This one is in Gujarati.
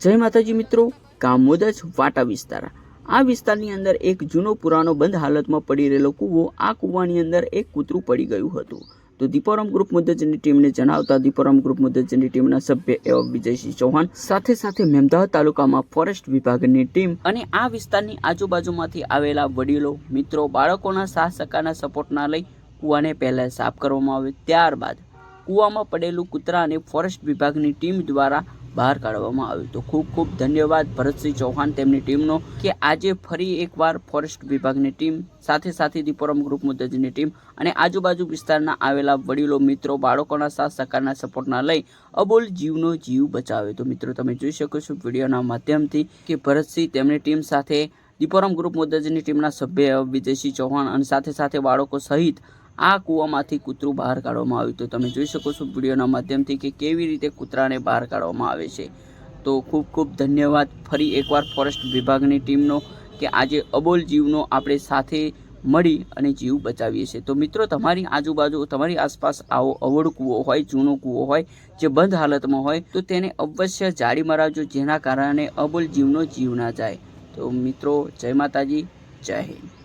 જય માતાજી મિત્રો, કામોદજ વાટા વિસ્તાર। આ વિસ્તારની અંદર એક જૂનો પુરાનો બંધ હાલતમાં પડી રહેલો કૂવો, આ કૂવાની અંદર એક કૂતરું પડી ગયું હતું। તો દીપોરામ ગ્રુપ મુદ્દતની ટીમને જણાવતા દીપોરામ ગ્રુપ મુદ્દતની ટીમના સભ્ય એવા વિજયસિંહ ચૌહાણ સાથે મેમદાવાદ તાલુકામાં ફોરેસ્ટ વિભાગની ટીમ અને આ વિસ્તારની આજુબાજુમાંથી આવેલા વડીલો, મિત્રો, બાળકોના સાથ સહકારના સપોર્ટના લઈ કૂવાને પહેલા સાફ કરવામાં આવ્યો। ત્યારબાદ કૂવામાં પડેલું કૂતરા અને ફોરેસ્ટ વિભાગની ટીમ દ્વારા બહાર કાઢવામાં આવ્યું। તો ખૂબ ખૂબ ધન્યવાદ ભરતસિંહ ચૌહાણ તેમની ટીમનો કે આજે ફરી એકવાર ફોરેસ્ટ વિભાગની ટીમ સાથે દીપોરામ ગ્રુપ મુદ્દતની ટીમ અને આજુબાજુ વિસ્તારના આવેલા વડીલો, મિત્રો, બાળકોના સાથ સહકારના સપોર્ટના લઈ અબોલ જીવનો જીવ બચાવ્યો। તો મિત્રો તમે જોઈ શકો છો વિડીયોના માધ્યમથી કે ભરતસિંહ તેમની ટીમ સાથે દીપોરામ ગ્રુપ મુદ્દતની ટીમના સભ્ય વિજયસિંહ ચૌહાણ અને સાથે બાળકો સહિત આ કૂવામાંથી કૂતરું બહાર કાઢવામાં આવ્યું। તો તમે જોઈ શકો છો વિડીયોના માધ્યમથી કે કેવી રીતે કૂતરાને બહાર કાઢવામાં આવે છે। તો ખૂબ ખૂબ ધન્યવાદ ફરી એકવાર ફોરેસ્ટ વિભાગની ટીમનો કે આજે અબોલ જીવનો આપણે સાથે મળી અને જીવ બચાવીએ છીએ। તો મિત્રો તમારી આજુબાજુ, તમારી આસપાસ આવો અવળ કૂવો હોય, જૂનો કૂવો હોય જે બંધ હાલતમાં હોય તો તેને અવશ્ય જાળી મરાવજો, જેના કારણે અબોલ જીવનો જીવ ના જાય। તો મિત્રો જય માતાજી, જય હિન્દ।